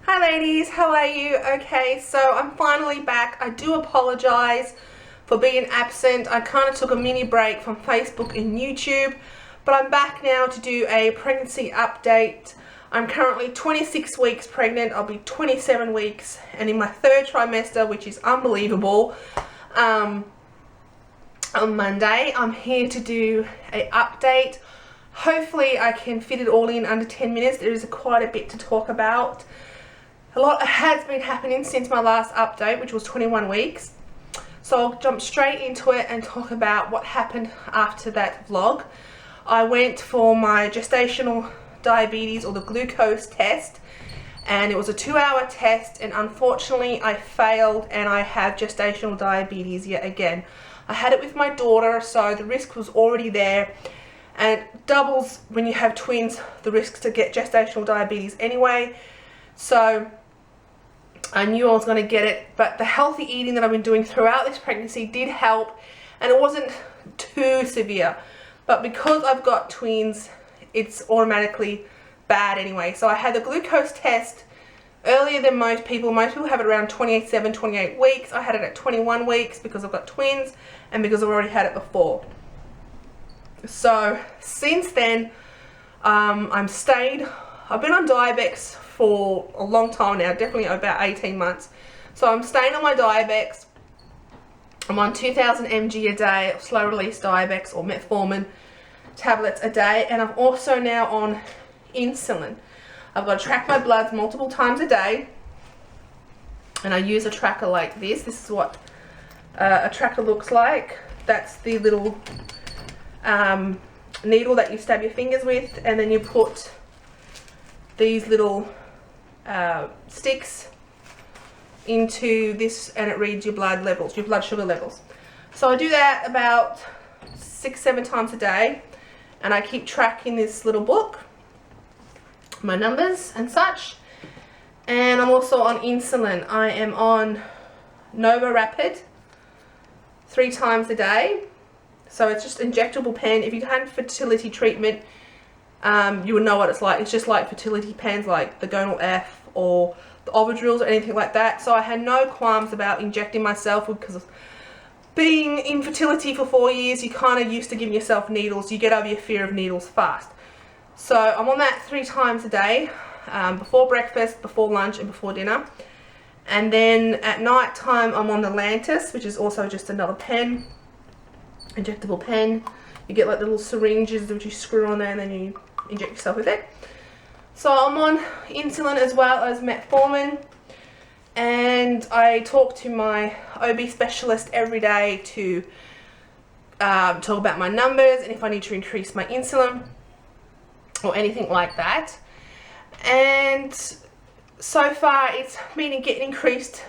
Hi ladies, how are you? Okay, so I'm finally back. I do apologize for being absent. I kind of took a mini break from Facebook and YouTube, but I'm back now to do a pregnancy update. I'm currently 26 weeks pregnant. I'll be 27 weeks and in my third trimester, which is unbelievable. On Monday, I'm here to do an update. Hopefully I can fit it all in under 10 minutes. There is quite a bit to talk about. A lot has been happening since my last update, which was 21 weeks. So I'll jump straight into it and talk about what happened after that vlog. I went for my gestational diabetes, or the glucose test, and it was a 2-hour test, and unfortunately I failed and I have gestational diabetes yet again. I had it with my daughter, so the risk was already there, and it doubles when you have twins, the risks to get gestational diabetes anyway. So I knew I was going to get it, but the healthy eating that I've been doing throughout this pregnancy did help, and it wasn't too severe. But because I've got twins, it's automatically bad anyway. So I had the glucose test earlier than most people. Most people have it around 28 weeks. I had it at 21 weeks because I've got twins and because I've already had it before. So since then, I've been on Diabex for a long time now, definitely about 18 months. So I'm staying on my Diabex. I'm on 2000 mg a day of slow release Diabex or metformin tablets a day, and I'm also now on insulin. I've got to track my bloods multiple times a day, and I use a tracker like this. This is what a tracker looks like. That's the little needle that you stab your fingers with, and then you put these little sticks into this, and it reads your blood levels, your blood sugar levels. So I do that about 6-7 times a day, and I keep tracking this little book, my numbers and such. And I'm also on insulin. I am on Nova Rapid 3 times a day. So it's just injectable pen. If you had fertility treatment, you would know what it's like. It's just like fertility pens, like the Gonal F or the Ovidrills or anything like that. So I had no qualms about injecting myself, because of being in fertility for 4 years, you kind of used to giving yourself needles. You get over your fear of needles fast. So I'm on that 3 times a day, before breakfast, before lunch, and before dinner. And then at night time, I'm on the Lantus, which is also just another pen, injectable pen. You get like little syringes which you screw on there, and then you inject yourself with it. So I'm on insulin as well as metformin, and I talk to my OB specialist every day to talk about my numbers and if I need to increase my insulin or anything like that. And so far it's been getting increased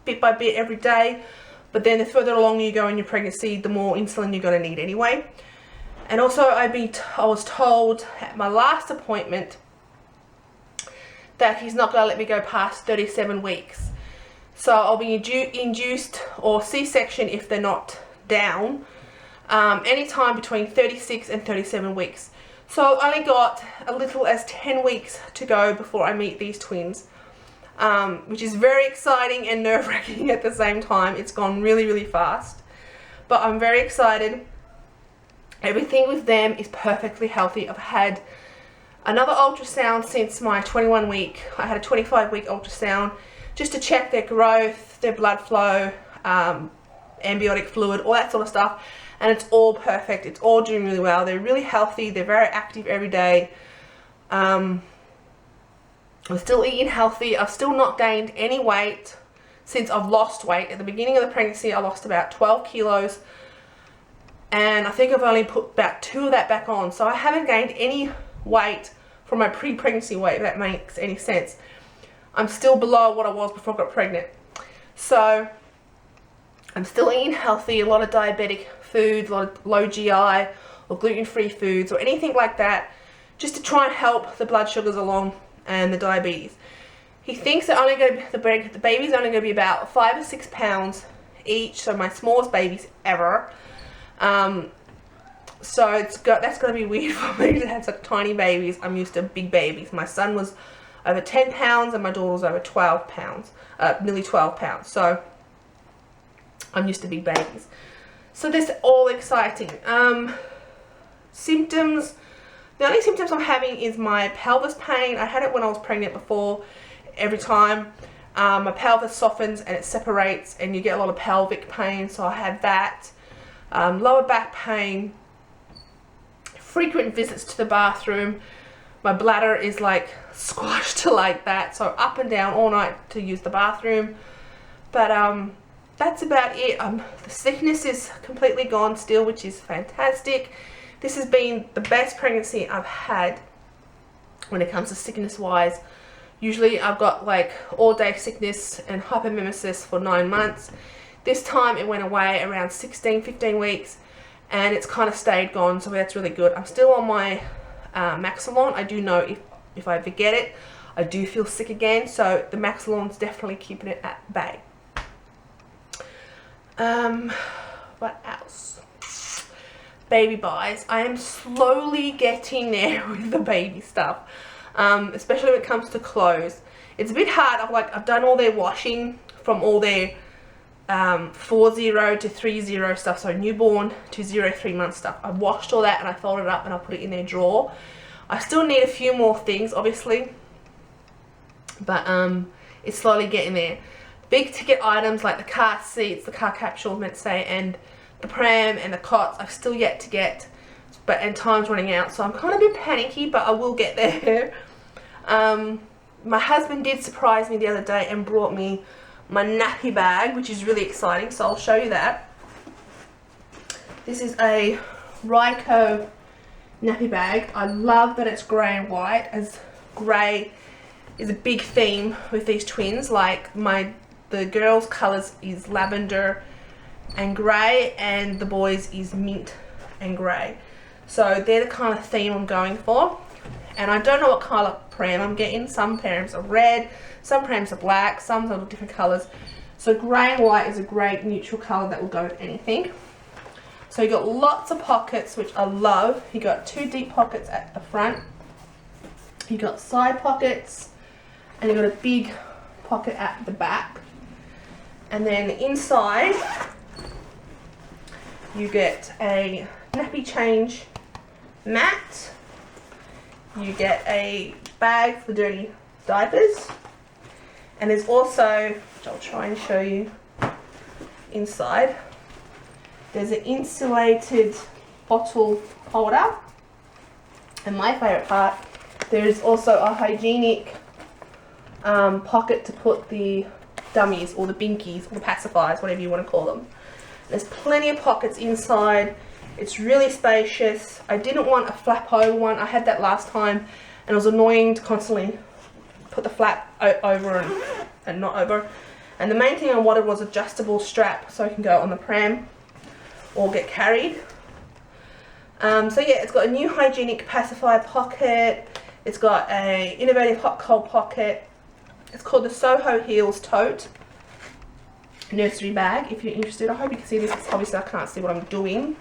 bit by bit every day, but then the further along you go in your pregnancy, the more insulin you're going to need anyway. And also I was told at my last appointment that he's not going to let me go past 37 weeks. So I'll be induced or C-section if they're not down, anytime between 36 and 37 weeks. So I've only got a little as 10 weeks to go before I meet these twins, which is very exciting and nerve-wracking at the same time. It's gone really, really fast, but I'm very excited. Everything with them is perfectly healthy. I've had another ultrasound since my 21 week. I had a 25 week ultrasound just to check their growth, their blood flow, amniotic fluid, all that sort of stuff. And it's all perfect. It's all doing really well. They're really healthy. They're very active every day. I'm still eating healthy. I've still not gained any weight since I've lost weight. At the beginning of the pregnancy, I lost about 12 kilos. And I think I've only put about 2 of that back on. So I haven't gained any weight from my pre-pregnancy weight, if that makes any sense. I'm still below what I was before I got pregnant. So I'm still eating healthy, a lot of diabetic foods, a lot of low GI or gluten-free foods or anything like that, just to try and help the blood sugars along and the diabetes. He thinks that the baby's only going to be about 5 or 6 pounds each, so my smallest babies ever. So that's going to be weird for me to have such tiny babies. I'm used to big babies. My son was over 10 pounds and my daughter was over 12 pounds, nearly 12 pounds. So I'm used to big babies. So this is all exciting. Symptoms, the only symptoms I'm having is my pelvis pain. I had it when I was pregnant before. Every time my pelvis softens and it separates and you get a lot of pelvic pain, so I have that. Lower back pain, frequent visits to the bathroom. My bladder is like squashed like that, so up and down all night to use the bathroom. But that's about it. The sickness is completely gone still, which is fantastic. This has been the best pregnancy I've had when it comes to sickness wise. Usually I've got like all day sickness and hypermemesis for 9 months. This time it went away around 16-15 weeks and it's kind of stayed gone, so that's really good. I'm still on my Maxilon. I do know if I forget it, I do feel sick again, so the Maxilon's definitely keeping it at bay. What else? Baby buys. I am slowly getting there with the baby stuff, especially when it comes to clothes. It's a bit hard. I've done all their washing from all their 4-0 to 3-0 stuff, so newborn to 0-3 month stuff. I washed all that and I folded it up and I put it in their drawer. I still need a few more things, obviously, but it's slowly getting there. Big ticket items like the car seats, the car capsule, meant to say, and the pram and the cots, I've still yet to get, and time's running out, so I'm kind of a bit panicky, but I will get there. My husband did surprise me the other day and brought me my nappy bag, which is really exciting, so I'll show you that. This is a Ryco nappy bag. I love that it's grey and white, as grey is a big theme with these twins. Like the girls' colours is lavender and grey, and the boys is mint and grey. So they're the kind of theme I'm going for. And I don't know what colour pram I'm getting. Some prams are red, some prams are black, some are different colours. So grey and white is a great neutral colour that will go with anything. So you got lots of pockets, which I love. You got 2 deep pockets at the front. You got side pockets, and you got a big pocket at the back. And then inside, you get a nappy change mat. You get a bag for dirty diapers, and there's also, which I'll try and show you inside, there's an insulated bottle holder, and my favourite part, there's also a hygienic pocket to put the dummies or the binkies or the pacifiers, whatever you want to call them. There's plenty of pockets inside. It's really spacious. I didn't want a flap over one. I had that last time and it was annoying to constantly put the flap over and not over. And the main thing I wanted was adjustable strap so I can go on the pram or get carried. So yeah, it's got a new hygienic pacifier pocket. It's got a innovative hot cold pocket. It's called the Soho Heels Tote nursery bag, if you're interested. I hope you can see this. Obviously I can't see what I'm doing.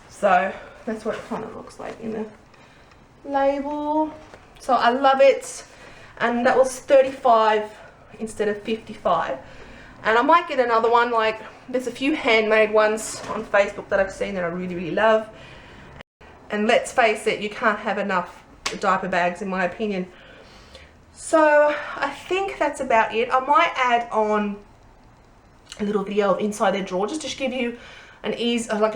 So that's what it kind of looks like in the label. So I love it, and that was 35 instead of 55. And I might get another one. Like, there's a few handmade ones on Facebook that I've seen that I really, really love. And let's face it, you can't have enough diaper bags in my opinion. So I think that's about it. I might add on a little video of inside their drawer just to give you an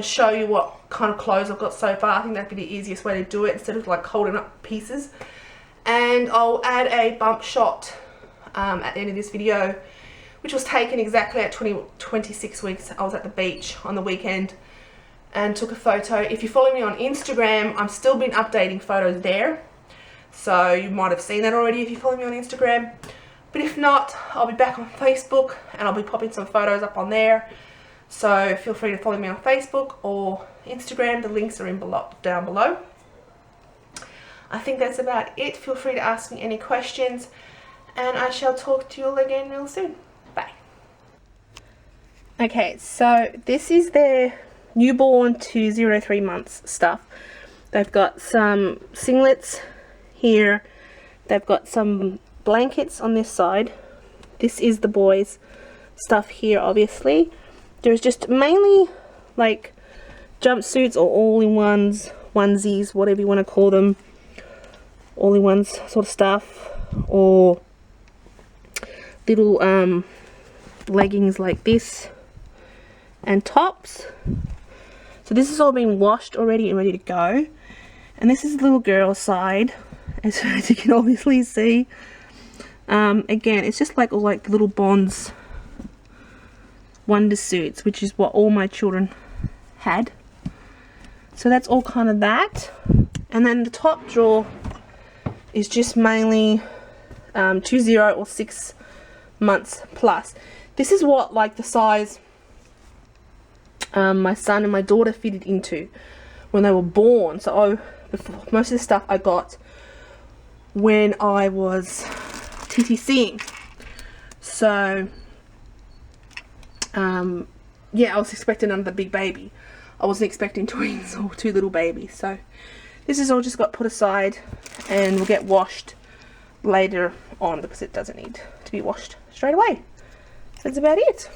show you what kind of clothes I've got so far. I think that'd be the easiest way to do it instead of like holding up pieces. And I'll add a bump shot at the end of this video, which was taken exactly at 26 weeks. I was at the beach on the weekend and took a photo. If you follow me on Instagram, I'm still been updating photos there, so you might have seen that already if you follow me on Instagram. But if not, I'll be back on Facebook and I'll be popping some photos up on there. So feel free to follow me on Facebook or Instagram. The links are down below. I think that's about it. Feel free to ask me any questions, and I shall talk to you all again real soon. Bye. Okay, so this is their newborn to 0-3 months stuff. They've got some singlets here, They've got some blankets on this side. This is the boys' stuff here, obviously. There's just mainly like jumpsuits or all-in-ones, onesies, whatever you want to call them, all-in-ones sort of stuff, or little leggings like this, and tops. So this has all been washed already and ready to go. And this is the little girl side, as you can obviously see. Again, it's just like all like the little Bonds wonder suits, which is what all my children had. So that's all kind of that. And then the top drawer is just mainly 20 or 6 months plus. This is what like the size my son and my daughter fitted into when they were born. So most of the stuff I got when I was TTCing. So yeah, I was expecting another big baby. I wasn't expecting twins or 2 little babies. So this is all just got put aside and will get washed later on because it doesn't need to be washed straight away. That's about it.